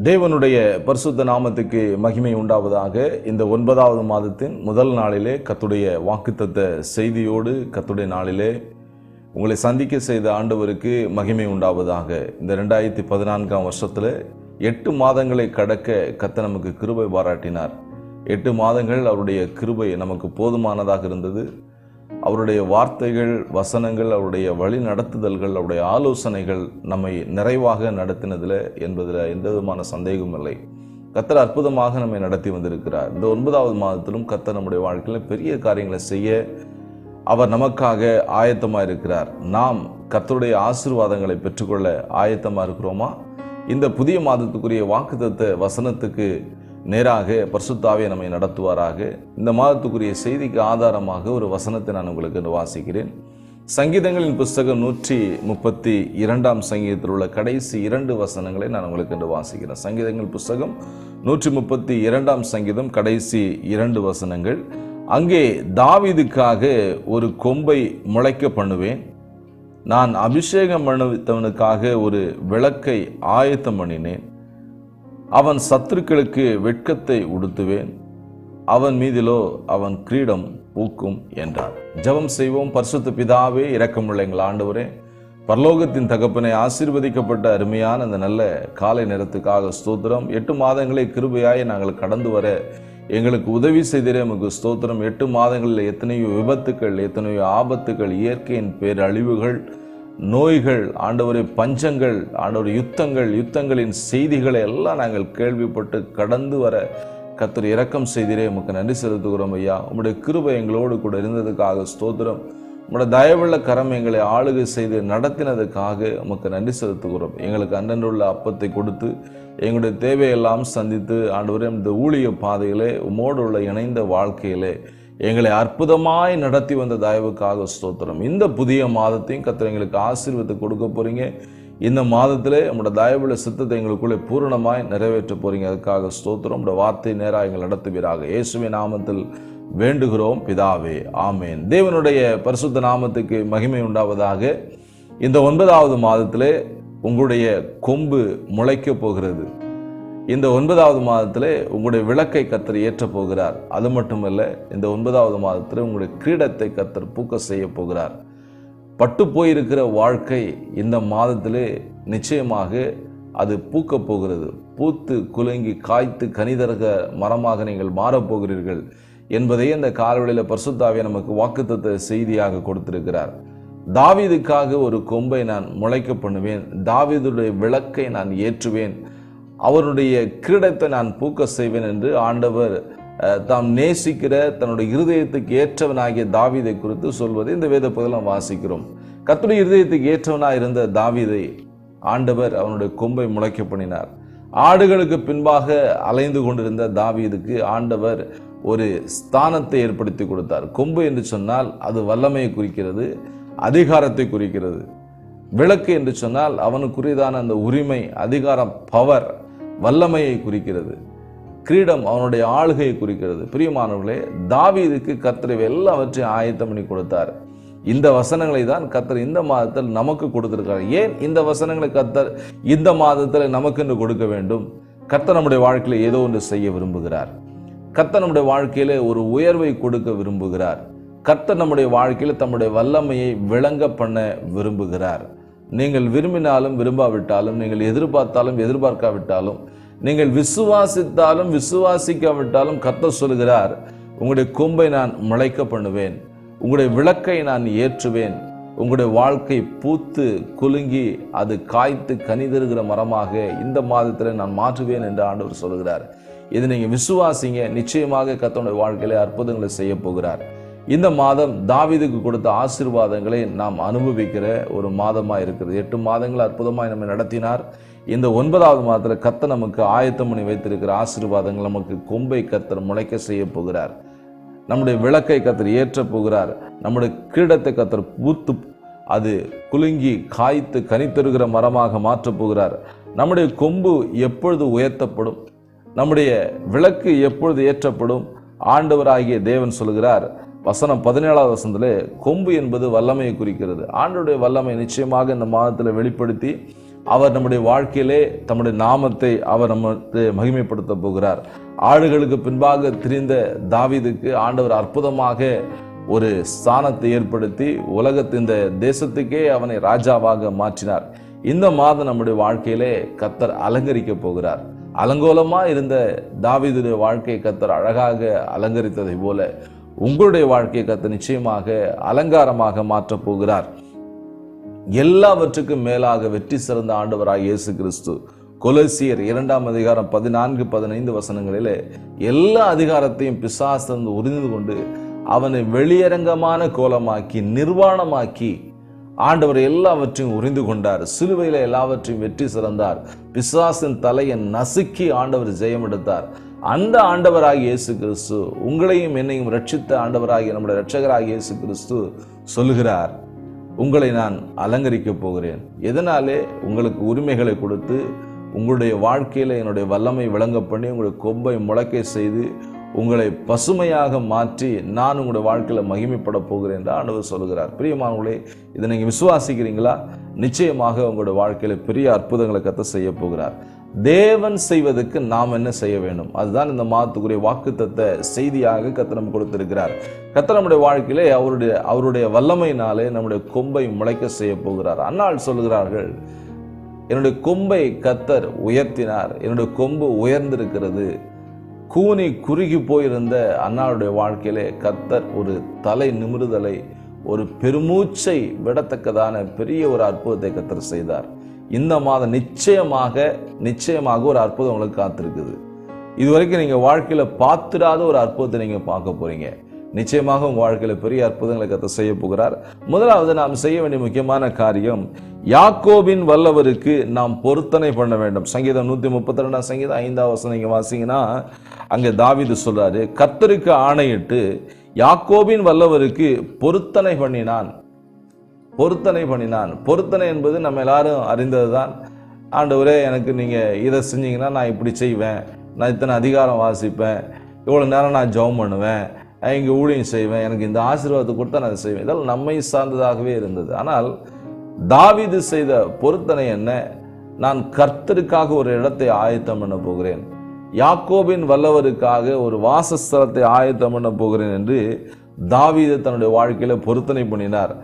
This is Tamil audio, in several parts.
தேவனுடைய பரிசுத்த நாமத்துக்கு மகிமை உண்டாவதாக. இந்த 9வது மாதத்தின் முதல் நாளிலே கர்த்தருடைய வாக்குத்தத்த செய்தியோடு கர்த்தருடைய நாளிலே உங்களை சந்திக்க செய்த ஆண்டவருக்கு மகிமை உண்டாவதாக. இந்த 2014 வருஷத்தில் 8 மாதங்களை கடக்க கர்த்தர் நமக்கு கிருபை பாராட்டினார். 8 மாதங்கள் அவருடைய கிருபை நமக்கு போதுமானதாக இருந்தது. அவருடைய வார்த்தைகள், வசனங்கள், அவருடைய வழி நடத்துதல்கள், அவருடைய ஆலோசனைகள் நம்மை நிறைவாக நடத்தினதில் என்பதில் எந்த விதமான சந்தேகமும் இல்லை. கர்த்தர் அற்புதமாக நம்மை நடத்தி வந்திருக்கிறார். இந்த 9வது மாதத்திலும் கர்த்தர் நம்முடைய வாழ்க்கையில் பெரிய காரியங்களை செய்ய அவர் நமக்காக ஆயத்தமாக இருக்கிறார். நாம் கர்த்தருடைய ஆசீர்வாதங்களை பெற்றுக்கொள்ள ஆயத்தமாக இருக்கிறோமா? இந்த புதிய மாதத்துக்குரிய வாக்குத்தத்த வசனத்துக்கு நேராக பரிசுத்த ஆவியானவர் நம்மை நடத்துவாராக. இந்த மாதத்துக்குரிய செய்திக்கு ஆதாரமாக ஒரு வசனத்தை நான் உங்களுக்கு வாசிக்கிறேன். சங்கீதங்களின் புஸ்தகம் 132 சங்கீதத்தில் உள்ள கடைசி 2 வசனங்களை நான் உங்களுக்கு வாசிக்கிறேன். சங்கீதங்கள் புஸ்தகம் 132 சங்கீதம் கடைசி 2 வசனங்கள். அங்கே தாவீதுக்காக ஒரு கொம்பை முளைக்க பண்ணுவேன், நான் அபிஷேகம் பண்ணுவித்தவனுக்காக ஒரு விளக்கை ஆயத்தம் பண்ணினேன், அவன் சத்துருக்களுக்கு வெட்கத்தை உடுத்துவேன், அவன் மீதிலோ அவன் கிரீடம் பூக்கும் என்றார். ஜெபம் செய்வோம். பரிசுத்த பிதாவே, இரக்கமுள்ள எங்கள் ஆண்டவரே, பரலோகத்தின் தகப்பனை, ஆசீர்வதிக்கப்பட்ட அருமையான அந்த நல்ல காலை நேரத்துக்காக ஸ்தோத்திரம். 8 மாதங்களை கிருபையாய் நாங்கள் கடந்து வர எங்களுக்கு உதவி செய்திரே உமக்கு ஸ்தோத்திரம். 8 மாதங்களில் எத்தனையோ விபத்துக்கள், எத்தனையோ ஆபத்துகள், இயற்கையின் பேரழிவுகள், நோய்கள், ஆண்டவரே பஞ்சங்கள், ஆண்டவர் யுத்தங்களின் செய்திகளை எல்லாம் நாங்கள் கேள்விப்பட்டு கடந்து வர கர்த்தர் இரக்கம் செய்திரே உமக்கு நன்றி செலுத்துகிறோம் ஐயா. உம்முடைய கிருபை எங்களோடு கூட இருந்ததுக்காக ஸ்தோத்திரம். உம்முடைய தயவுள்ள கரம் எங்களை ஆளுகை செய்து நடத்தினதுக்காக உமக்கு நன்றி செலுத்துகிறோம். எங்களுக்கு அன்றன்றுள்ள அப்பத்தை கொடுத்து எங்களுடைய தேவையெல்லாம் சந்தித்து ஆண்டவரே இந்த ஊழிய பாதையிலே உம்மோடு உள்ள இணைந்த வாழ்க்கையிலே எங்களை அற்புதமாய் நடத்தி வந்த தயவுக்காக ஸ்தோத்திரம். இந்த புதிய மாதத்தையும் கர்த்தர் எங்களுக்கு ஆசீர்வாதத்தை கொடுக்க போறீங்க. இந்த மாதத்திலே உங்களோட தயவுள்ள சித்தத்தை எங்களுக்குள்ளே பூரணமாய் நிறைவேற்ற போறீங்க. அதுக்காக ஸ்தோத்திரம். உங்களோட வார்த்தை நேராக எங்கள் நடத்துவீராக. இயேசுவின் நாமத்தில் வேண்டுகிறோம் பிதாவே, ஆமேன். தேவனுடைய பரிசுத்த நாமத்துக்கு மகிமை உண்டாவதாக. இந்த 9வது மாதத்திலே உங்களுடைய கொம்பு முளைக்க போகிறது. இந்த 9வது மாதத்திலே உங்களுடைய விளக்கை கர்த்தர் ஏற்ற போகிறார். அது மட்டுமல்ல, இந்த 9வது மாதத்தில் உங்களுடைய கிரீடத்தை கர்த்தர் பூக்க செய்ய போகிறார். பட்டு போயிருக்கிற வாழ்க்கை இந்த மாதத்திலே நிச்சயமாக அது பூக்க போகிறது. பூத்து குலுங்கி காய்த்து கனிதரக மரமாக நீங்கள் மாறப்போகிறீர்கள் என்பதையே இந்த காலவெளியில் பரிசுத்த ஆவியானவர் நமக்கு வாக்குத்தத்த செய்தியாக கொடுத்திருக்கிறார். தாவீதுக்காக ஒரு கொம்பை நான் முளைக்க பண்ணுவேன், தாவீதுடைய விளக்கை நான் ஏற்றுவேன், அவருடைய கிரீடத்தை நான் பூக்க செய்வேன் என்று ஆண்டவர் தாம் நேசிக்கிற தன்னுடைய இருதயத்துக்கு ஏற்றவனாகிய தாவீதை குறித்து சொல்வதை இந்த வேத பகுதியில் வாசிக்கிறோம். கர்த்தருடைய இருதயத்துக்கு ஏற்றவனாக இருந்த தாவீதை ஆண்டவர் அவனுடைய கொம்பை முளைக்க பண்ணினார். ஆடுகளுக்கு பின்பாக அலைந்து கொண்டிருந்த தாவீதுக்கு ஆண்டவர் ஒரு ஸ்தானத்தை ஏற்படுத்தி கொடுத்தார். கொம்பு என்று சொன்னால் அது வல்லமையை குறிக்கிறது, அதிகாரத்தை குறிக்கிறது. விளக்கு என்று சொன்னால் அவனுக்குரியதான அந்த உரிமை, அதிகாரம், பவர், வல்லமையை குறிக்கிறது. கிரீடம் அவனுடைய ஆளுகையை குறிக்கிறது. பிரியமானவர்களே, தாவீதுக்கு கர்த்தர் எல்லாவற்றையும் ஆயத்தம் பண்ணி கொடுத்தார். இந்த வசனங்களை தான் கர்த்தர் இந்த மாதத்தில் நமக்கு கொடுத்திருக்கிறார். ஏன் இந்த வசனங்களை கர்த்தர் இந்த மாதத்தில் நமக்கு என்று கொடுக்க வேண்டும்? கர்த்தர் நம்முடைய வாழ்க்கையில் ஏதோ ஒன்று செய்ய விரும்புகிறார். கர்த்தர் நம்முடைய வாழ்க்கையில ஒரு உயர்வை கொடுக்க விரும்புகிறார். கர்த்தர் நம்முடைய வாழ்க்கையில் தம்முடைய வல்லமையை விளங்க பண்ண விரும்புகிறார். நீங்கள் விரும்பினாலும் விரும்பாவிட்டாலும், நீங்கள் எதிர்பார்த்தாலும் எதிர்பார்க்காவிட்டாலும், நீங்கள் விசுவாசித்தாலும் விசுவாசிக்காவிட்டாலும் கர்த்தர் சொல்கிறார், உங்களுடைய கொம்பை நான் முளைக்க பண்ணுவேன், உங்களுடைய விளக்கை நான் ஏற்றுவேன், உங்களுடைய வாழ்க்கை பூத்து குலுங்கி அது காய்த்து கனிதருகிற மரமாக இந்த மாதத்தில் நான் மாற்றுவேன் என்று ஆண்டவர் சொல்கிறார். இது நீங்கள் விசுவாசிங்க. நிச்சயமாக கர்த்தருடைய வாழ்க்கையிலே அற்புதங்களை செய்ய போகிறார். இந்த மாதம் தாவீதுக்கு கொடுத்த ஆசீர்வாதங்களை நாம் அனுபவிக்கிற ஒரு மாதமாக இருக்கிறது. 8 மாதங்கள் அற்புதமாய் நம்மை நடத்தினார். இந்த 9வது மாதத்தில் கர்த்தர் நமக்கு ஆயத்தம் பண்ணி வைத்திருக்கிற ஆசீர்வாதங்கள், நமக்கு கொம்பை கர்த்தர் முளைக்க செய்ய போகிறார். நம்முடைய விளக்கை கர்த்தர் ஏற்ற போகிறார். நம்முடைய கிரீடத்தை கர்த்தர் பூத்து அது குலுங்கி காய்த்து கனித்தருகிற மரமாக மாற்றப் போகிறார். நம்முடைய கொம்பு எப்பொழுது உயர்த்தப்படும்? நம்முடைய விளக்கு எப்பொழுது ஏற்றப்படும்? ஆண்டவராகிய தேவன் சொல்கிறார், வசனம் 17வது வசனத்திலே, கொம்பு என்பது வல்லமையை குறிக்கிறது. ஆண்டவருடைய வல்லமை நிச்சயமாக இந்த மாதத்தில் வெளிப்படுத்தி அவர் நம்முடைய வாழ்க்கையிலே தம்முடைய நாமத்தை அவர் நமக்கு மகிமைப்படுத்த போகிறார். ஆடுகளுக்கு பின்பாக திரிந்த தாவீதுக்கு ஆண்டவர் அற்புதமாக ஒரு ஸ்தானத்தை ஏற்படுத்தி இந்த தேசத்துக்கே அவனை ராஜாவாக மாற்றினார். இந்த மாதம் நம்முடைய வாழ்க்கையிலே கர்த்தர் அலங்கரிக்க போகிறார். அலங்கோலமா இருந்த தாவீதுடைய வாழ்க்கையை கர்த்தர் அழகாக அலங்கரித்ததை போல உங்களுடைய வாழ்க்கையை கர்த்தர் நிச்சயமாக அலங்காரமாக மாற்றப் போகிறார். எல்லாவற்றுக்கும் மேலாக வெற்றி சிறந்த ஆண்டவராக இயேசு கிறிஸ்து கொலோசியர் 2ஆம் அதிகாரம் 14-15 வசனங்களிலே எல்லா அதிகாரத்தையும் பிசாசிலிருந்து உரிந்து கொண்டு அவனை வெளியரங்கமான கோலமாக்கி நிர்வாணமாக்கி ஆண்டவர் எல்லாவற்றையும் உரிந்து கொண்டார். சிலுவையில எல்லாவற்றையும் வெற்றி சிறந்தார். பிசாசின் தலையை நசுக்கி ஆண்டவர் ஜெயம் எடுத்தார். அந்த ஆண்டவராகிய இயேசு கிறிஸ்து உங்களையும் என்னையும் ரட்சித்த ஆண்டவராகிய நம்முடைய இரட்சகராகிய இயேசு கிறிஸ்து சொல்லுகிறார், உங்களை நான் அலங்கரிக்க போகிறேன். எதனாலே? உங்களுக்கு உரிமைகளை கொடுத்து உங்களுடைய வாழ்க்கையில என்னுடைய வல்லமை விளங்க பண்ணி உங்களுடைய கொம்பை முளைக்க செய்து உங்களை பசுமையாக மாற்றி நான் உங்களுடைய வாழ்க்கையில மகிமைப்பட போகிறேன் என்று ஆண்டவர் சொல்லுகிறார். பிரியமானவர்களே, இதை நீங்க விசுவாசிக்கிறீங்களா? நிச்சயமாக உங்களுடைய வாழ்க்கையில பெரிய அற்புதங்களை கர்த்தர் செய்ய போகிறார். தேவன் செய்வதற்கு நாம் என்ன செய்ய வேண்டும்? அதுதான் இந்த மாதத்துக்குரிய வாக்குத்தத்த செய்தியாக கர்த்தர் நமக்கு கொடுத்திருக்கிறார். கர்த்தர் நம்முடைய வாழ்க்கையிலே அவருடைய வல்லமையினாலே நம்முடைய கொம்பை முளைக்க செய்ய போகிறார். அன்னாள் சொல்லுகிறார்கள், என்னுடைய கொம்பை கர்த்தர் உயர்த்தினார், என்னுடைய கொம்பு உயர்ந்திருக்கிறது. கூனி குறுகி போயிருந்த அன்னாளுடைய வாழ்க்கையிலே கர்த்தர் ஒரு தலை நிமிர்தலை, ஒரு பெருமூச்சை விடத்தக்கதான பெரிய ஒரு அற்புதத்தை கர்த்தர் செய்தார். இந்த மாதம் நிச்சயமாக ஒரு அற்புதம் உங்களுக்கு காத்திருக்குது. இதுவரைக்கும் நீங்க வாழ்க்கையில பார்த்துடாத ஒரு அற்புதத்தை நீங்க பார்க்க போறீங்க. நிச்சயமாக உங்க வாழ்க்கையில பெரிய அற்புதங்களை கர்த்தர் செய்ய போகிறார். முதலாவது நாம் செய்ய வேண்டிய முக்கியமான காரியம், யாக்கோபின் வல்லவருக்கு நாம் பொருத்தனை பண்ண வேண்டும். சங்கீதம் 132 சங்கீதம் 5ஆம் வசனம் நீங்க வாசிங்கன்னா அங்க தாவீது சொல்றாரு, கர்த்தருக்கு ஆணையிட்டு யாக்கோபின் வல்லவருக்கு பொருத்தனை பண்ணினான். பொருத்தனை என்பது நம்ம எல்லாரும் அறிந்ததுதான். ஆண்டவரே, எனக்கு நீங்க இதை செஞ்சீங்கன்னா நான் இப்படி செய்வேன், நான் இத்தனை அதிகாரம் வாசிப்பேன், இவ்வளவு நேரம் நான் ஜெபம் பண்ணுவேன், இங்கே ஊழியம் செய்வேன், எனக்கு இந்த ஆசீர்வாதத்தை கொடுத்தா நான் செய்வேன். இதெல்லாம் நம்மை சார்ந்ததாகவே இருந்தது. ஆனால் தாவீது செய்த பொருத்தனை என்ன? நான் கர்த்தருக்காக ஒரு இடத்தை ஆயத்தம் பண்ண போகிறேன், யாக்கோபின் வல்லவருக்காக ஒரு வாசஸ்தலத்தை ஆயத்தம் பண்ண போகிறேன் என்று தாவீது தன்னுடைய வாழ்க்கையில பொருத்தனை பண்ணினார்.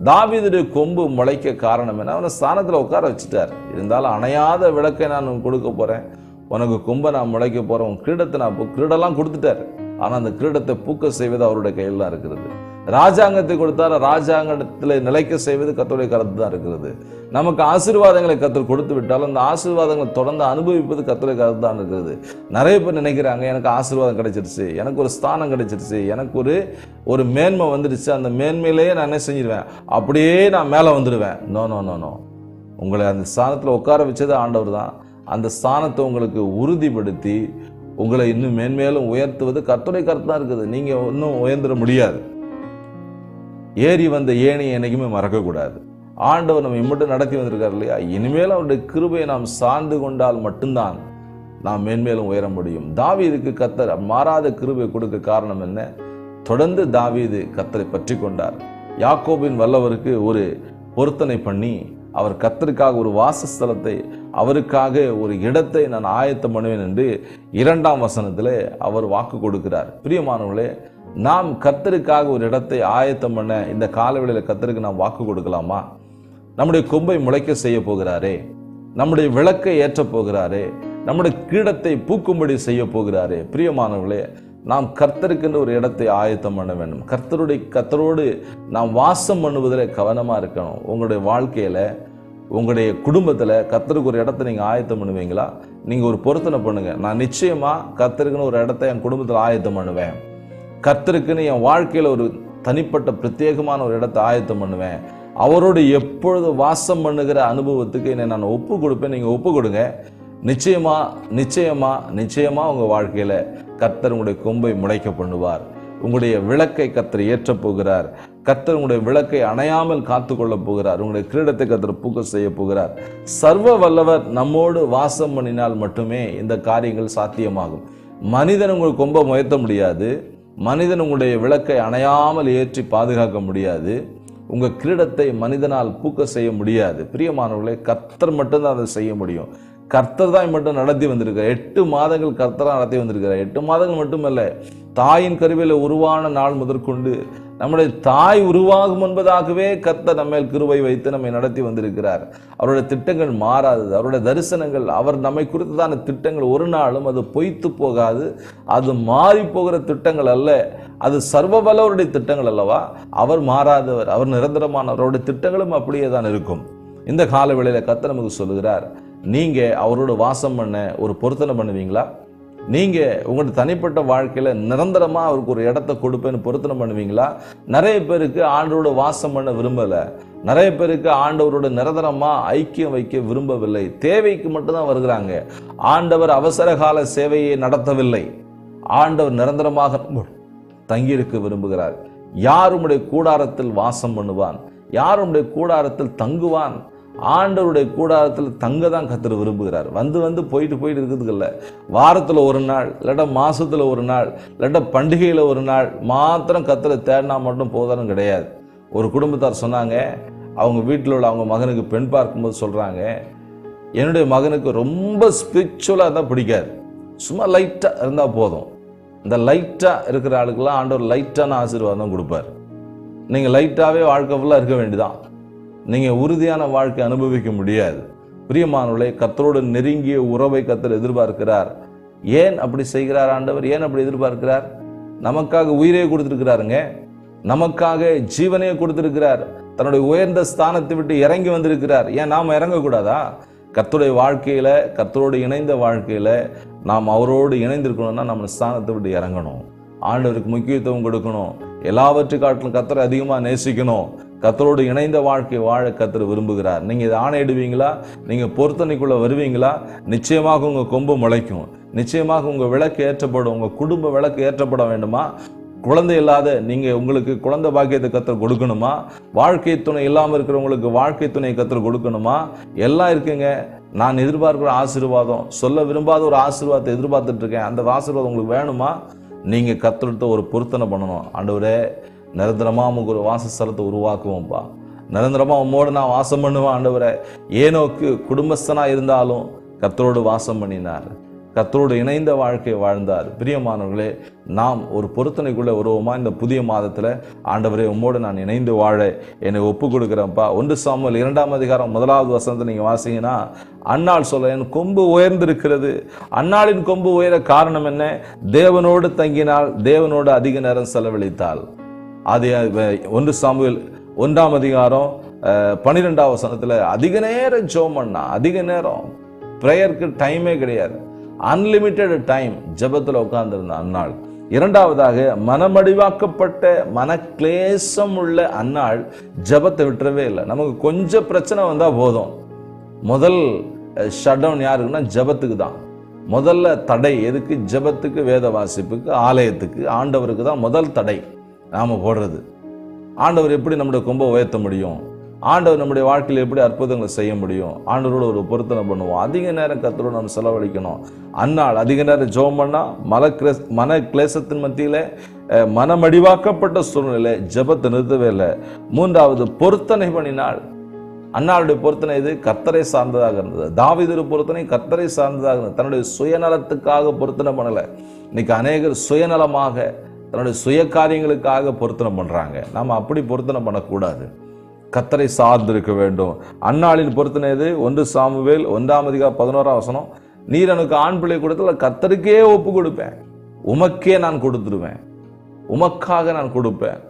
தாவீதுடைய கொம்பு முளைக்க காரணம் என்ன? அவனை ஸ்தானத்துல உட்கார வச்சுட்டார். இருந்தாலும் அணையாத விளக்கை நான் கொடுக்க போறேன், உனக்கு கொம்பை நான் முளைக்க போறேன், உன் கிரீடத்தை நான் கிரீடெல்லாம் கொடுத்துட்டாரு. ஆனா அந்த கிரீடத்தை பூக்க செய்வது அவருடைய கையில் தான் இருக்கிறது. ராஜாங்கத்தை கொடுத்தாரு, ராஜாங்கத்தில் நிலைக்க செய்வது கர்த்தருடைய கருத்து தான் இருக்கிறது. நமக்கு ஆசீர்வாதங்களை கர்த்தர் கொடுத்து விட்டாலும் அந்த ஆசீர்வாதங்களை தொடர்ந்து அனுபவிப்பது கர்த்தருடைய கருத்து தான் இருக்கிறது. நிறைய பேர் நினைக்கிறாங்க, எனக்கு ஆசீர்வாதம் கிடைச்சிருச்சு, எனக்கு ஒரு ஸ்தானம் கிடைச்சிருச்சு, எனக்கு ஒரு மேன்மை வந்துடுச்சு, அந்த மேன்மையிலேயே நான் என்ன செஞ்சிருவேன், அப்படியே நான் மேலே வந்துடுவேன். நோ நோ நோ நோ உங்களை அந்த ஸ்தானத்தில் உட்கார வச்சது ஆண்டவர் தான். அந்த ஸ்தானத்தை உங்களுக்கு உறுதிப்படுத்தி உங்களை இன்னும் மேன்மேலும் உயர்த்துவது கர்த்தருடைய கருத்து தான் இருக்குது. நீங்க இன்னும் உயர்ந்துட முடியாது. ஏறி வந்த ஏணியை என்னைக்குமே மறக்கக்கூடாது. ஆண்டவர் நம்ம இம்மட்டும் நடத்தி வந்திருக்காரு இல்லையா? இனிமேலும் அவருடைய கிருபையை நாம் சார்ந்து கொண்டால் மட்டும்தான் நாம் மேன்மேலும் உயர முடியும். தாவீதுக்கு கர்த்தர் மாறாத கிருபை கொடுக்க காரணம் என்ன? தொடர்ந்து தாவீது கர்த்தரை பற்றி கொண்டார். யாக்கோபின் வல்லவருக்கு ஒரு பொருத்தனை பண்ணி அவர் கர்த்தருக்காக ஒரு வாசஸ்தலத்தை, அவருக்காக ஒரு இடத்தை நான் ஆயத்தம் பண்ணுவேன் என்று 2ஆம் வசனத்திலே அவர் வாக்கு கொடுக்கிறார். பிரியமானவர்களே, நாம் கர்த்தருக்காக ஒரு இடத்தை ஆயத்தம் பண்ண இந்த காலவெளியில கர்த்தருக்கு நாம் வாக்கு கொடுக்கலாமா? நம்முடைய கொம்பை முளைக்க செய்ய போகிறாரே, நம்முடைய விளக்கை ஏற்ற போகிறாரே, நம்முடைய கிரீடத்தை பூக்கும்படி செய்ய போகிறாரே. பிரியமானவர்களே, நாம் கர்த்தருக்கென்று ஒரு இடத்தை ஆயத்தம் பண்ண வேண்டும். கர்த்தரோடு நாம் வாசம் பண்ணுவதில் கவனமா இருக்கணும். உங்களுடைய வாழ்க்கையில, உங்களுடைய குடும்பத்துல கர்த்தருக்கு ஒரு இடத்தை நீங்க ஆயத்தம் பண்ணுவீங்களா? நீங்க ஒரு பொருத்தனை பண்ணுங்க, நான் நிச்சயமா கர்த்தருக்குன்னு ஒரு இடத்தை என் குடும்பத்தில் ஆயத்தம் பண்ணுவேன், கர்த்தருக்குன்னு என் வாழ்க்கையில ஒரு தனிப்பட்ட பிரத்யேகமான ஒரு இடத்தை ஆயத்தம் பண்ணுவேன், அவரோடு எப்பொழுது வாசம் பண்ணுகிற அனுபவத்துக்கு என்னை நான் ஒப்பு கொடுப்பேன். நீங்க ஒப்பு கொடுங்க. நிச்சயமா நிச்சயமா நிச்சயமா உங்க வாழ்க்கையில கர்த்தர் உங்களுடைய கொம்பை முளைக்க பண்ணுவார். உங்களுடைய விளக்கை கர்த்தர் ஏற்ற போகிறார். கர்த்தர் உங்களுடைய விளக்கை அணையாமல் காத்து கொள்ள போகிறார். உங்களுடைய கிரீடத்தை கர்த்தர் பூக்க செய்ய போகிறார். சர்வ வல்லவர் நம்மோடு வாசம் பண்ணினால் மட்டுமே இந்த காரியங்கள் சாத்தியமாகும். மனிதன் உங்கள் கொம்பை உயர்த்த முடியாது. மனிதன் உங்களுடைய விளக்கை அணையாமல் ஏற்றி பாதுகாக்க முடியாது. உங்கள் கிரீடத்தை மனிதனால் பூக்க செய்ய முடியாது. பிரியமானவர்களே, கர்த்தர் மட்டும்தான் அதை செய்ய முடியும். கர்த்தர் தான் மட்டும் நடத்தி வந்திருக்கிறார். 8 மாதங்கள் கர்த்தராக நடத்தி வந்திருக்கிறார். 8 மாதங்கள் மட்டுமல்ல, தாயின் கருவில உருவான நாள் முதற்கொண்டு நம்முடைய தாய் உருவாகும் என்பதாகவே கர்த்தர் நம்ம கிருபை வைத்து நம்மை நடத்தி வந்திருக்கிறார். அவருடைய திட்டங்கள் மாறாதது. அவருடைய தரிசனங்கள், அவர் நம்மை குறித்ததான திட்டங்கள் ஒரு நாளும் அது பொய்த்து போகாது. அது மாறி போகிற திட்டங்கள் அல்ல, அது சர்வவல்லவருடைய திட்டங்கள் அல்லவா. அவர் மாறாதவர், அவர் நிரந்தரமானவர். அவருடைய திட்டங்களும் அப்படியே தான் இருக்கும். இந்த கால வேளையில கர்த்தர் நமக்கு சொல்லுகிறார், நீங்க அவரோட வாசம் பண்ண ஒரு பொருத்தனை பண்ணுவீங்களா? நீங்க உங்களோட தனிப்பட்ட வாழ்க்கையில நிரந்தரமா அவருக்கு ஒரு இடத்தை கொடுப்பேன்னு பொருத்தனை பண்ணுவீங்களா? நிறைய பேருக்கு ஆண்டவரோட வாசம் பண்ண விரும்பல. நிறைய பேருக்கு ஆண்டவரோட நிரந்தரமா ஐக்கியம் வைக்க விரும்பவில்லை. தேவைக்கு மட்டும்தான் வருகிறாங்க. ஆண்டவர் அவசர கால சேவையை நடத்தவில்லை. ஆண்டவர் நிரந்தரமாக தங்கியிருக்க விரும்புகிறார். யார் உம்முடைய கூடாரத்தில் வாசம் பண்ணுவான்? யார் உம்முடைய கூடாரத்தில் தங்குவான்? ஆண்டவருடைய கூடாரத்தில் தங்க தான் கர்த்தர் விரும்புகிறார். வந்து போயிட்டு இருக்கிறதுக்கு இல்லை. வாரத்தில் ஒரு நாள், இல்லாட்டா மாசத்துல ஒரு நாள், இல்லாட்டா பண்டிகையில் ஒரு நாள் மாத்திரம் கர்த்தரை தேடினா மட்டும் போதாலும் கிடையாது. ஒரு குடும்பத்தார் சொன்னாங்க, அவங்க வீட்டில் உள்ள அவங்க மகனுக்கு பெண் பார்க்கும்போது சொல்றாங்க, என்னுடைய மகனுக்கு ரொம்ப ஸ்பிரிச்சுவலாக தான் பிடிக்காது, சும்மா லைட்டாக இருந்தால் போதும். இந்த லைட்டாக இருக்கிற ஆளுக்கெல்லாம் ஆண்டவர் லைட்டான ஆசீர்வாதம் கொடுப்பார். நீங்கள் லைட்டாகவே வாழ்க்கை ஃபுல்லாக இருக்க வேண்டியதான். நீங்கள் உறுதியான வாழ்க்கை அனுபவிக்க முடியாது. பிரியமானவர்களே, கர்த்தரோடு நெருங்கிய உறவை கர்த்தர் எதிர்பார்க்கிறார். ஏன் அப்படி செய்கிறார் ஆண்டவர்? ஏன் அப்படி எதிர்பார்க்கிறார்? நமக்காக உயிரே கொடுத்திருக்கிறாருங்க. நமக்காக ஜீவனையே கொடுத்திருக்கிறார். தன்னுடைய உயர்ந்த ஸ்தானத்தை விட்டு இறங்கி வந்திருக்கிறார். ஏன் நாம் இறங்கக்கூடாதா? கர்த்தருடைய வாழ்க்கையில, கர்த்தரோடு இணைந்த வாழ்க்கையில நாம் அவரோடு இணைந்திருக்கணும்னா நம்ம ஸ்தானத்தை விட்டு இறங்கணும். ஆண்டவருக்கு முக்கியத்துவம் கொடுக்கணும். எல்லாவற்றையும் காட்டிலும் கர்த்தரை அதிகமாக நேசிக்கணும். கர்த்தரோடு இணைந்த வாழ்க்கை வாழ கர்த்தர் விரும்புகிறார். நீங்க இதை ஆணையிடுவீங்களா? நீங்க பொருத்தனைக்குள்ள வருவீங்களா? நிச்சயமாக உங்க கொம்பு முளைக்கும். நிச்சயமாக உங்க விளக்கு ஏற்றப்படும். உங்க குடும்ப விளக்கு ஏற்றப்பட வேண்டுமா? குழந்தை இல்லாத நீங்க உங்களுக்கு குழந்தை பாக்கியத்தை கர்த்தர் கொடுக்கணுமா? வாழ்க்கை துணை இல்லாமல் இருக்கிறவங்களுக்கு வாழ்க்கை துணை கர்த்தர் கொடுக்கணுமா? எல்லாம் இருக்குங்க. நான் எதிர்பார்க்கிற ஆசீர்வாதம், சொல்ல விரும்பாத ஒரு ஆசீர்வாதத்தை எதிர்பார்த்துட்டு இருக்கேன். அந்த ஆசீர்வாதம் உங்களுக்கு வேணுமா? நீங்க கர்த்தர்கிட்ட ஒரு பொருத்தனை பண்ணணும். ஆண்டவரே, நிரந்தரமா நமக்கு ஒரு வாசஸ்தலத்தை உருவாக்குவோம்ப்பா. நிரந்தரமா உம்மோடு நான் வாசம் பண்ணுவேன் ஆண்டவரே. ஏனோக்கு குடும்பஸ்தனா இருந்தாலும் கர்த்தரோடு வாசம் பண்ணினார். கர்த்தரோடு இணைந்த வாழ்க்கை வாழ்ந்தார். பிரியமானவர்களே, நாம் ஒரு பொருத்தனைக்குள்ளே வருவோமா? இந்த புதிய மாதத்துல ஆண்டவரே, உம்மோடு நான் இணைந்து வாழ என்னை ஒப்பு கொடுக்குறேன்ப்பா. 1 சாமுவேல் 2ஆம் அதிகாரம் 1வது வசனத்தை நீங்க வாசிங்கன்னா, அன்னாள் சொல்ல, என் கொம்பு உயர்ந்திருக்கிறது. அன்னாளின் கொம்பு உயர காரணம் என்ன? தேவனோடு தங்கினால், தேவனோடு அதிக நேரம் செலவழித்தாள். அது 1 சாமுவேல் 1ஆம் அதிகாரம் 12ஆம் வசனத்துல அதிக நேரம் ஜெபம் பண்ணா. அதிக நேரம் பிரேயருக்கு டைமே கிடையாது. அன்லிமிட்டெட் டைம் ஜெபத்தில் உட்கார்ந்திருந்த அன்னாள். இரண்டாவதாக, மனமடிவாக்கப்பட்ட மனக்லேசம் உள்ள அன்னாள் ஜெபத்தை விட்டுறவே இல்லை. நமக்கு கொஞ்சம் பிரச்சனை வந்தா போதும், முதல் ஷட் டவுன் யாருக்குன்னா ஜெபத்துக்கு தான். முதல்ல தடை எதுக்கு? ஜெபத்துக்கு, வேத வாசிப்புக்கு, ஆலயத்துக்கு, ஆண்டவருக்கு தான் முதல் தடை நாம போடுறது. ஆண்டவர் எப்படி நம்முடைய கொம்பை உயர்த்த முடியும்? ஆண்டவர் நம்முடைய வாழ்க்கையில் எப்படி அற்புதங்களை செய்ய முடியும்? ஆண்டவரோட ஒரு பொருத்தனை பண்ணுவோம். அதிக நேரம் கர்த்தரோடு நம்ம செலவழிக்கணும். அன்னாள் அதிக நேரம் ஜெபம் பண்ணா. மன கிளேசத்தின் மத்தியில, மனமடிவாக்கப்பட்ட சூழ்நிலை ஜெபத்தை நிறுத்தவே இல்லை. 3வது, பொருத்தனை பண்ணினாள். அன்னாளுடைய பொருத்தனை இது கர்த்தரை சார்ந்ததாக இருந்தது. தாவீது பொருத்தனை கர்த்தரை சார்ந்ததாக இருந்தது. தன்னுடைய சுயநலத்துக்காக பொருத்தனை பண்ணல. இன்னைக்கு அநேகர் சுயநலமாக தன்னுடைய சுய காரியங்களுக்காக பொருத்தனை பண்றாங்க. நாம அப்படி பொருத்தனை பண்ணக்கூடாது. கர்த்தரை சார்ந்து இருக்க வேண்டும். அன்னாளின் பொருத்தனை இது 1 சாமுவேல் 1ஆம் அதிகாரம் 11ஆம் வசனம், நீர் எனக்கு ஆண் பிள்ளை கொடுத்தல கர்த்தருக்கே ஒப்பு கொடுப்பேன், உமக்கே நான் கொடுத்துருவேன், உமக்காக நான் கொடுப்பேன்.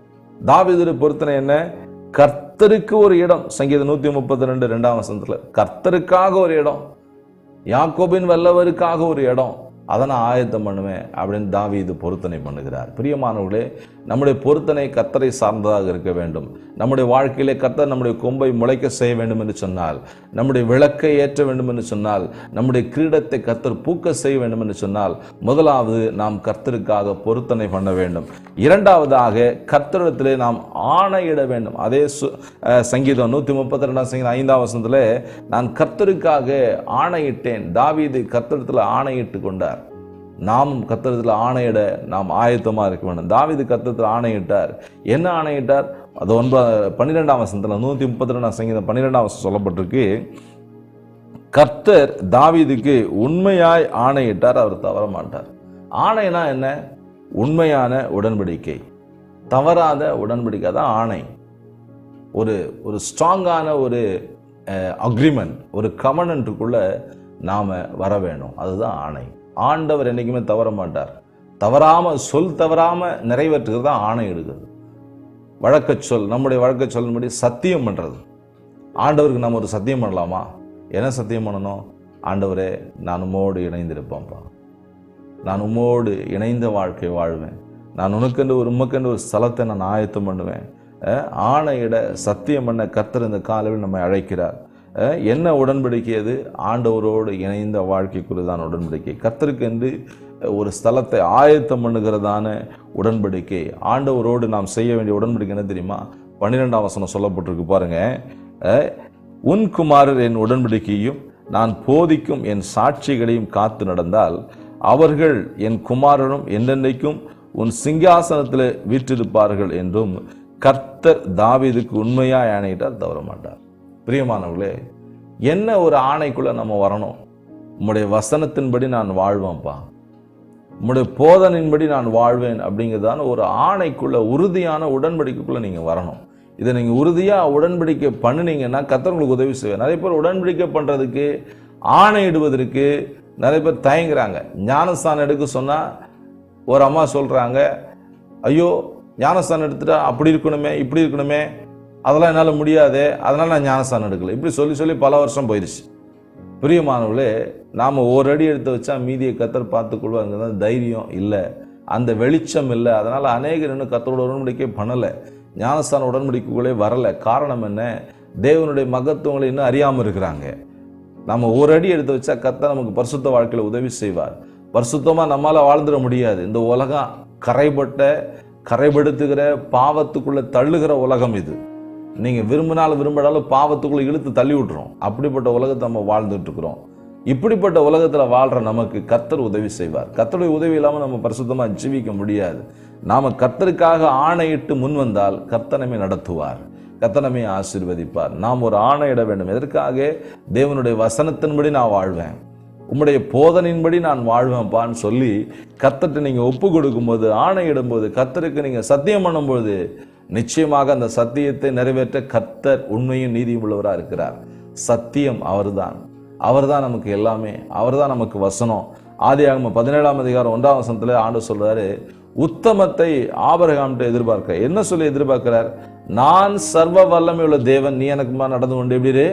தாவீது பொருத்தனை என்ன? கர்த்தருக்கு ஒரு இடம். சங்கீதம் 132 2ஆம் வசனத்துல கர்த்தருக்காக ஒரு இடம், யாக்கோபின் வல்லவருக்காக ஒரு இடம், அதை நான் ஆயத்தம் பண்ணுவேன் அப்படின்னு தாவீது பொருத்தனை பண்ணுகிறார். பிரியமானவர்களே, நம்முடைய பொருத்தனை கர்த்தரை சார்ந்ததாக இருக்க வேண்டும். நம்முடைய வாழ்க்கையிலே கர்த்தர் நம்முடைய கொம்பை முளைக்க செய்ய வேண்டும் என்று சொன்னால், நம்முடைய விளக்கை ஏற்ற வேண்டும் என்று சொன்னால், நம்முடைய கிரீடத்தை கர்த்தர் பூக்க செய்ய வேண்டும் என்று சொன்னால், முதலாவது நாம் கர்த்தருக்காக பொருத்தனை பண்ண வேண்டும். இரண்டாவதாக, கர்த்தரிடத்திலே நாம் ஆணையிட வேண்டும். அதே சங்கீதம் 132 சங்கீதம் 5ஆம் வசனத்துல, நான் கர்த்தருக்காக ஆணையிட்டேன். தாவீது கர்த்தரிடத்தில் ஆணையிட்டு கொண்டார். நாமும் கர்த்தரிடத்தில் ஆணையிட நாம் ஆயத்தமாக இருக்க வேண்டும். தாவீது கர்த்தரிடத்தில் ஆணையிட்டார். என்ன ஆணையிட்டார்? அது 12ஆம் வசனத்தில் 132ஆம் சங்கீதம் 12ஆம் வசனம் சொல்லப்பட்டிருக்கு, கர்த்தர் தாவீதுக்கு உண்மையாய் ஆணையிட்டார், அவர் தவற மாட்டார். ஆணைனா என்ன? உண்மையான உடன்படிக்கை, தவறாத உடன்படிக்கை தான் ஆணை. ஒரு ஸ்ட்ராங்கான ஒரு அக்ரிமெண்ட், ஒரு கவனன்ட்டுக்குள்ள நாம வர வேணும். அதுதான் ஆணை. ஆண்டவர் என்னைக்குமே தவற மாட்டார். சொல் தவறாம நிறைவேற்றுகிறது தான் ஆணை எடுக்கிறது. நம்முடைய வழக்க சொல்லின்படி சத்தியம் பண்றது. ஆண்டவருக்கு நம்ம ஒரு சத்தியம் பண்ணலாமா? என்ன சத்தியம் பண்ணணும்? ஆண்டவரே, நான் உம்மோடு இணைந்திருப்பேன்ப்பா, நான் உம்மோடு இணைந்த வாழ்க்கை வாழ்வேன், நான் உமக்கென்று ஒரு ஸ்தலத்தை நான் ஆயத்தம் பண்ணுவேன். ஆணையிட சத்தியம் பண்ண கர்த்தர் இந்த காலையில் நம்மை அழைக்கிறார். என்ன உடன்படிக்கை? அது ஆண்டவரோடு இணைந்த வாழ்க்கைக்குரியதான உடன்படிக்கை. கர்த்தருக்கு என்று ஒரு ஸ்தலத்தை ஆயத்தம் பண்ணுகிறதான உடன்படிக்கை. ஆண்டவரோடு நாம் செய்ய வேண்டிய உடன்படிக்கை என்ன தெரியுமா? 12ஆம் வசனம் சொல்லப்பட்டிருக்கு பாருங்க, உன் குமாரர் என் உடன்படிக்கையும் நான் போதிக்கும் என் சாட்சிகளையும் காத்து நடந்தால் அவர்கள் என் குமாரனும் என்றென்றைக்கும் உன் சிங்காசனத்தில் வீற்றிருப்பார்கள் என்றும் கர்த்தர் தாவீதுக்கு உண்மையாய் ஆணையிட்டால் தவற மாட்டார். பிரியமானவர்களே, என்ன ஒரு ஆணைக்குள்ள நம்ம வரணும்? உம்முடைய வசனத்தின்படி நான் வாழ்வேன்ப்பா, உம்முடைய போதனின்படி நான் வாழ்வேன் அப்படிங்கிறதான ஒரு ஆணைக்குள்ள, உறுதியான உடன்படிக்கைக்குள்ள நீங்க வரணும். இதை நீங்க உறுதியா உடன்படிக்கை பண்ணினீங்கன்னா கர்த்தர் உங்களுக்கு உதவி செய்வார். நிறைய பேர் உடன்படிக்கை பண்றதுக்கு, ஆணையிடுவதற்கு நிறைய பேர் தயங்குறாங்க. ஞானஸ்தானம் எடுக்க சொன்னா ஒரு அம்மா சொல்றாங்க, ஐயோ ஞானஸ்தானம் எடுத்துட்டா அப்படி இருக்கணுமே இப்படி இருக்கணுமே, அதெல்லாம் என்னால் முடியாது, அதனால நான் ஞானஸ்தானம் எடுக்கல. இப்படி சொல்லி பல வருஷம் போயிடுச்சு. பிரியமானவர்களே, நாம் ஒரு அடி எடுத்து வச்சா மீதியை கர்த்தர் பார்த்துக்கொள்வாங்க. தைரியம் இல்லை, அந்த வெளிச்சம் இல்லை. அதனால அநேகர் இன்னும் கர்த்தரோட உடன்படிக்கை பண்ணலை, ஞானஸ்தான உடன்படிக்கைகளே வரல. காரணம் என்ன? தேவனுடைய மகத்துவங்களை இன்னும் அறியாமல் இருக்கிறாங்க. நம்ம ஒரு அடி எடுத்து வச்சா கர்த்தர் நமக்கு பரிசுத்த வாழ்க்கையில் உதவி செய்வார். பரிசுத்தமாக நம்மளால் வாழ்ந்துட முடியாது. இந்த உலகம் கரைபடுத்துகிற பாவத்துக்குள்ள தள்ளுகிற உலகம் இது. நீங்க விரும்பினாலும் பாவத்துக்குள்ள இழுத்து தள்ளி விட்டுரும். அப்படிப்பட்ட உலகத்தை நம்ம வாழ்ந்துட்டு இருக்கிறோம். இப்படிப்பட்ட உலகத்துல வாழ்ற நமக்கு கர்த்தர் உதவி செய்வார். கர்த்தருடைய உதவி இல்லாம நம்ம பரிசுத்தமா ஜீவிக்க முடியாது. நாம கர்த்தருக்காக ஆணையிட்டு முன் வந்தால் கர்த்தர் நம்மை நடத்துவார், கர்த்தர் நம்மை ஆசீர்வதிப்பார். நாம் ஒரு ஆணையிட வேண்டும். எதற்காக? தேவனுடைய வசனத்தின்படி நான் வாழ்வேன், உம்முடைய போதனின்படி நான் வாழ்வேன்ப்பான்னு சொல்லி கர்த்தர்ட்ட நீங்க ஒப்பு கொடுக்கும்போது, ஆணையிடும் போது, கர்த்தருக்கு நீங்க சத்தியம் பண்ணும்போது, நிச்சயமாக அந்த சத்தியத்தை நிறைவேற்ற கர்த்தர் உண்மையும் நீதியும் உள்ளவராக இருக்கிறார். சத்தியம் அவர்தான் நமக்கு எல்லாமே, அவர்தான் நமக்கு வசனம். ஆதியாகமம் 17ஆம் அதிகாரம் 1ஆம் வசனத்துல ஆண்டவர் சொல்றாரு, உத்தமத்தை ஆபிரகாம்கிட்ட எதிர்பார்க்க. என்ன சொல்லி எதிர்பார்க்கிறார்? நான் சர்வ வல்லமை உள்ள தேவன், நீ எனக்கு நடந்து கொண்டு எப்படி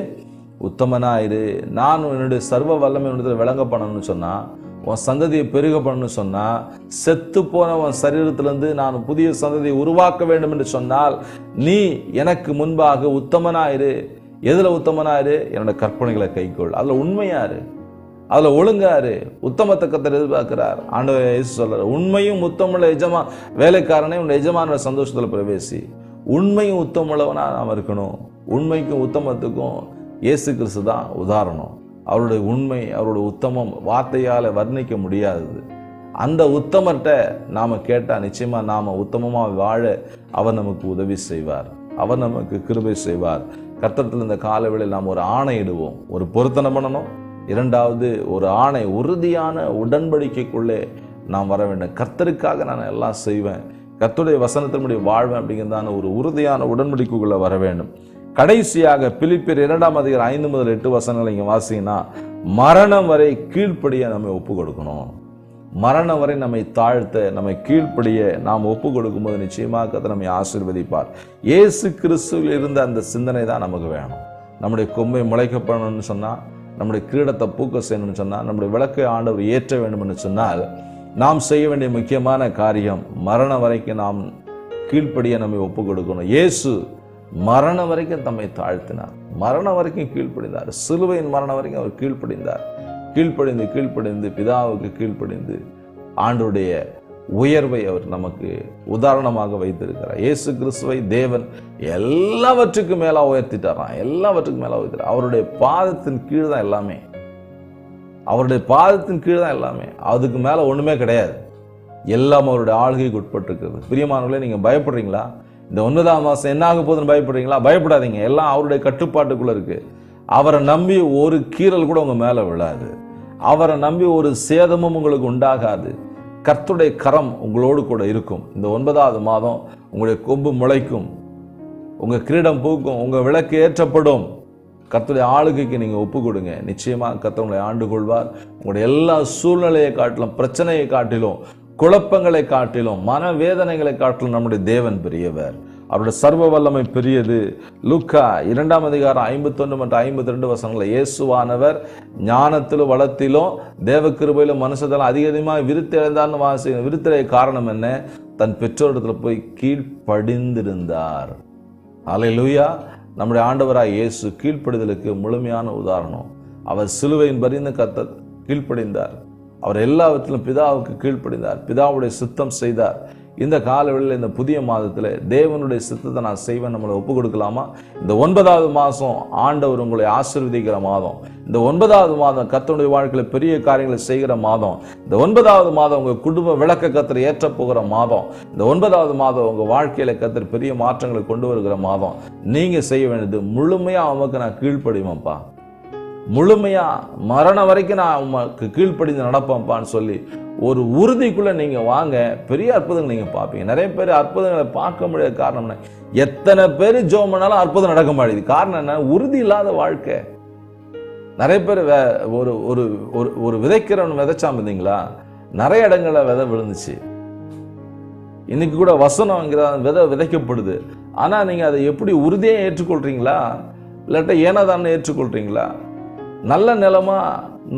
உத்தமனாயிரு, நான் என்னுடைய சர்வ வல்லமை விளங்க பண்ணணும்னு சொன்னா, உன் சந்ததியை பெருக பண்ணணும்னு சொன்னா, செத்து போன உன் சரீரத்திலிருந்து நான் புதிய சந்ததியை உருவாக்க வேண்டும் என்று சொன்னால் நீ எனக்கு முன்பாக உத்தமனாயிரு. எதுல உத்தமனாயிரு? என்னோட கற்பனைகளை கைக்கொள், அதுல உண்மையாரு, அதுல ஒழுங்காரு. உத்தமத்தை கர்த்தர் எதிர்பார்க்கிறார். ஆண்டவர் இயேசு சொல்றார், உண்மையும் உத்தமுள்ள வேலைக்காரனே உன் எஜமானோட சந்தோஷத்துல பிரவேசி. உண்மையும் உத்தமுள்ளவனா நாம் இருக்கணும். உண்மைக்கும் உத்தமத்துக்கும் இயேசு கிறிஸ்து தான் உதாரணம். அவருடைய உண்மை, அவருடைய உத்தமம் வார்த்தையால வர்ணிக்க முடியாதது. அந்த உத்தமர்கிட்ட நாம கேட்டா நிச்சயமா நாம உத்தமமா வாழ அவர் நமக்கு உதவி செய்வார், அவர் நமக்கு கிருபை செய்வார். கர்த்தரிடத்தில் இந்த காலவேளையில் நாம் ஒரு ஆணையிடுவோம், ஒரு பொருத்தனை பண்ணணும். இரண்டாவது, ஒரு ஆணை, உறுதியான உடன்படிக்கைக்குள்ளே நாம் வர வேண்டும். கர்த்தருக்காக நான் எல்லாம் செய்வேன், கர்த்தருடைய வசனத்தினுடைய வாழ்வேன் அப்படிங்கிறதான ஒரு உறுதியான உடன்படிக்கைக்குள்ள வர வேண்டும். கடைசியாக பிலிப்பியர் 2ஆம் அதிகாரம் 5 முதல் 8 வசனங்களை இங்க வாசிங்கன்னா, மரணம் வரை கீழ்ப்படிய நம்மை ஒப்பு கொடுக்கணும். மரணம் வரை நம்மை தாழ்த்த, நம்மை கீழ்ப்படிய நாம் ஒப்பு கொடுக்கும் போது நிச்சயமாக கர்த்தர் நம்மை ஆசீர்வதிப்பார். இயேசு கிறிஸ்துவில் இருந்த அந்த சிந்தனை தான் நமக்கு வேணும். நம்முடைய கொம்பை முளைக்கப்படணும்னு சொன்னா, நம்முடைய கிரீடத்தை பூக்க செய்யணும்னு சொன்னா, நம்முடைய விளக்கை ஆண்டவர் ஏற்ற வேண்டும் என்று சொன்னால், நாம் செய்ய வேண்டிய முக்கியமான காரியம் மரணம் வரைக்கும் நாம் கீழ்ப்படிய நம்மை ஒப்பு கொடுக்கணும். இயேசு மரணம் வரைக்கும் தம்மை தாழ்த்தினார், மரணம் வரைக்கும் கீழ்ப்படிந்தார். சிலுவையின் மரணம் வரைக்கும் அவர் கீழ்ப்படிந்தார். கீழ்ப்படிந்து பிதாவுக்கு கீழ்ப்படிந்து ஆண்டவருடைய உயர்வை அவர் நமக்கு உதாரணமாக வைத்திருக்கிறார். இயேசு கிறிஸ்துவை தேவன் எல்லாவற்றுக்கும் மேலா உயர்த்திட்டாராம், எல்லாவற்றுக்கும் மேலா உயர்த்திட்டார். அவருடைய பாதத்தின் கீழ் தான் எல்லாமே, அவருடைய பாதத்தின் கீழ் தான் எல்லாமே. அதுக்கு மேல ஒண்ணுமே கிடையாது. எல்லாம் அவருடைய ஆளுகைக்கு உட்பட்டிருக்கிறது. பிரியமானவர்களே, நீங்க பயப்படுறீங்களா? இந்த 9ஆம் மாதம் என்ன ஆக போகுதுன்னு பயப்படுறீங்களா? பயப்படாதீங்க, எல்லாம் அவருடைய கட்டுப்பாட்டுக்குள்ளே இருக்குது. அவரை நம்பி ஒரு கீறல் கூட உங்கள் மேலே விழாது. அவரை நம்பி ஒரு சேதமும் உங்களுக்கு உண்டாகாது. கர்த்தருடைய கரம் உங்களோடு கூட இருக்கும். இந்த 9ஆவது மாதம் உங்களுடைய கொம்பு முளைக்கும், உங்கள் கிரீடம் பூக்கும், உங்கள் விளக்கு ஏற்றப்படும். கர்த்தருடைய ஆளுகைக்கு நீங்கள் ஒப்பு கொடுங்க. நிச்சயமாக கர்த்தர் உங்களை ஆண்டு கொள்வார். உங்களுடைய எல்லா சூழ்நிலையை காட்டிலும், பிரச்சனையை காட்டிலும், குழப்பங்களை காட்டிலும், மனவேதனைகளை காட்டிலும் நம்முடைய தேவன் பெரியவர். அவருடைய சர்வ வல்லமை பெரியது. லூக்கா 2ஆம் அதிகாரம் 51 மற்றும் 52 வசனங்களை, இயேசுவானவர் ஞானத்திலும் வளத்திலும் தேவ கிருபையிலும் மனுஷதெல்லாம் அதிகமாக விருத்தி அடைந்தார்னு வாசிக்கிறோம். விருத்திய காரணம் என்ன? தன் பெற்றோரிடத்தில் போய் கீழ்ப்படிந்திருந்தார். அல்லேலூயா. நம்முடைய ஆண்டவராய் இயேசு கீழ்ப்படிதலுக்கு முழுமையான உதாரணம். அவர் சிலுவையின் பரிந்து கர்த்தர் கீழ்ப்படிந்தார். அவர் எல்லாவற்றிலும் பிதாவுக்கு கீழ்ப்படிந்தார், பிதாவுடைய சித்தம் செய்தார். இந்த காலவெளியில், இந்த புதிய மாதத்தில் தேவனுடைய சித்தத்தை நான் செய்வேன் நம்மளை ஒப்பு கொடுக்கலாமா? இந்த 9ஆவது மாதம் ஆண்டவர் உங்களை ஆசீர்வதிக்கிற மாதம். இந்த 9ஆவது மாதம் கர்த்தருடைய வாழ்க்கையில் பெரிய காரியங்களை செய்கிற மாதம். இந்த 9ஆவது மாதம் உங்கள் குடும்ப விளக்க கர்த்தர் ஏற்ற போகிற மாதம். இந்த 9ஆவது மாதம் உங்கள் வாழ்க்கையில கர்த்தர் பெரிய மாற்றங்களை கொண்டு வருகிற மாதம். நீங்கள் செய்ய வேண்டியது, முழுமையாக அவனுக்கு நான் கீழ்ப்படிவேன்ப்பா, முழுமையா மரணம் வரைக்கும் நான் உமக்கு கீழ்ப்படிந்து நடப்பேன்ப்பான்னு சொல்லி ஒரு உறுதிக்குள்ள நீங்க வாங்க. பெரிய அற்புதங்கள் நீங்க பார்ப்பீங்க. நிறைய பேர் அற்புதங்களை பார்க்க முடியாத காரணம் என்ன? எத்தனை பேர் ஜெபம் பண்ணாலும் அற்புதம் நடக்க மாட்டேங்குது. காரணம் என்ன? உறுதி இல்லாத வாழ்க்கை. நிறைய பேர் ஒரு ஒரு ஒரு விதைக்கிறவன் விதைச்சா பார்த்தீங்களா, நிறைய இடங்கள்ல விதை விழுந்துச்சு. இன்னைக்கு கூட வசனம்ங்கிற விதை விதைக்கப்படுது. ஆனா நீங்க அதை எப்படி உறுதியை ஏற்றுக்கொள்றீங்களா, இல்லாட்ட ஏனதான்னு ஏற்றுக்கொள்றீங்களா? நல்ல நிலமா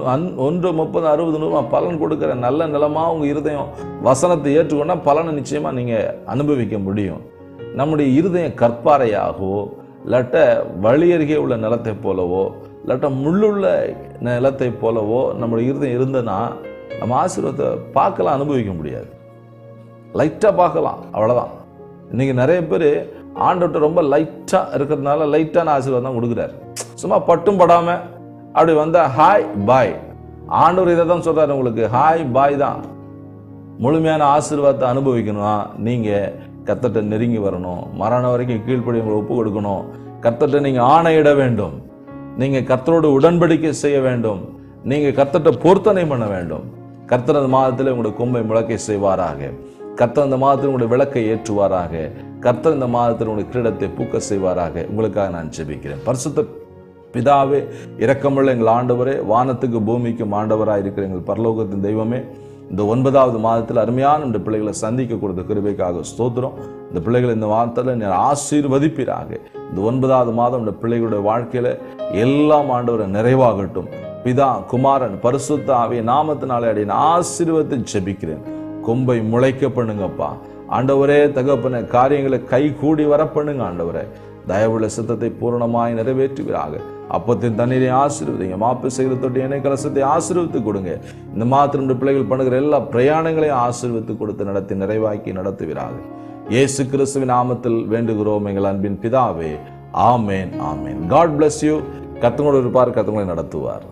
1, 30, 60, 100 பலன் கொடுக்கிற நல்ல நிலமா உங்க இருதயம் வசனத்தை ஏற்றுக்கொண்டா பலனை நிச்சயமா நீங்க அனுபவிக்க முடியும். நம்முடைய இருதயம் கற்பாறையாகவோ, இல்லாட்ட வழி அருகே உள்ள நிலத்தை போலவோ, இல்லாட்ட முள்ளுள்ள நிலத்தை போலவோ நம்முடைய இருதயம் இருந்ததுன்னா நம்ம ஆசீர்வாதத்தை பார்க்கலாம், அனுபவிக்க முடியாது. லைட்டா பார்க்கலாம், அவ்வளவுதான். இன்னைக்கு நிறைய பேர் ஆண்டவர்கிட்ட ரொம்ப லைட்டா இருக்கிறதுனால லைட்டான ஆசீர்வாதம் தான் கொடுக்குறாரு. சும்மா பட்டும் படாம அப்படி வந்தா ஹாய் பாய். ஆண்டவர் இதை தான் சொல்றாரு, உங்களுக்கு ஹாய் பாய் தான். முழுமையான ஆசீர்வாதத்தை அனுபவிக்கணும்னா நீங்க கர்த்தர்ட்ட நெருங்கி வரணும். மரணம் வரைக்கும் கீழ்ப்படி உங்களை ஒப்பு கொடுக்கணும். கர்த்தர்ட்ட நீங்க ஆணையிட வேண்டும். நீங்க கர்த்தரோடு உடன்படிக்கை செய்ய வேண்டும். நீங்க கர்த்தர்ட்ட பொருத்தனை பண்ண வேண்டும். கர்த்தர் அந்த மாதத்தில் உங்களுடைய கொம்பை முழக்கை செய்வாராக. கர்த்தர் இந்த மாதத்தில் உங்களுடைய விளக்கை ஏற்றுவாராக. கர்த்தர் இந்த மாதத்தில் உங்களுடைய கிரீடத்தை பூக்க செய்வாராக. உங்களுக்காக நான் ஜெபிக்கிறேன். பரிசுத்த பிதாவே, இரக்கமுள்ள எங்கள் ஆண்டவரே, வானத்துக்கு பூமிக்கும் ஆண்டவராக இருக்கிற எங்கள் பரலோகத்தின் தெய்வமே, இந்த 9ஆவது மாதத்தில் அருமையான இந்த பிள்ளைகளை சந்திக்க கொடுத்த கிருபைக்காக ஸ்தோத்திரம். இந்த பிள்ளைகளை இந்த மாதத்தில் நீர் ஆசீர்வதிப்பீராக. இந்த 9ஆவது மாதம் இந்த பிள்ளைகளுடைய வாழ்க்கையில எல்லாம் ஆண்டவரை நிறைவாகட்டும். பிதா, குமாரன், பரிசுத்த ஆவிய நாமத்தினாலே அடியேன் ஆசீர்வதித்து ஜெபிக்கிறேன். கொம்பை முளைக்க பண்ணுங்கப்பா ஆண்டவரே. தகப்பன காரியங்களை கை கூடி வர பண்ணுங்க ஆண்டவரே. தயவுள்ள சித்தத்தை பூரணமாய் நிறைவேற்றுவீராக. அப்பத்தின் தண்ணீரை ஆசீர்வதிங்க. மாப்பு செய்கிற தொட்டி எண்ணெய் கலசத்தை ஆசீர்வித்து கொடுங்க. இந்த மாத்திரம் பிள்ளைகள் பண்ணுகிற எல்லா பிரயாணங்களையும் ஆசீர்வித்து கொடுத்து நடத்தி நிறைவாக்கி நடத்துவீராக. இயேசு கிறிஸ்துவின் நாமத்தில் வேண்டுகிறோம் எங்கள் அன்பின் பிதாவே. ஆமேன், ஆமேன். God bless you. கர்த்தரோடு இருப்பார், கர்த்தரை நடத்துவார்.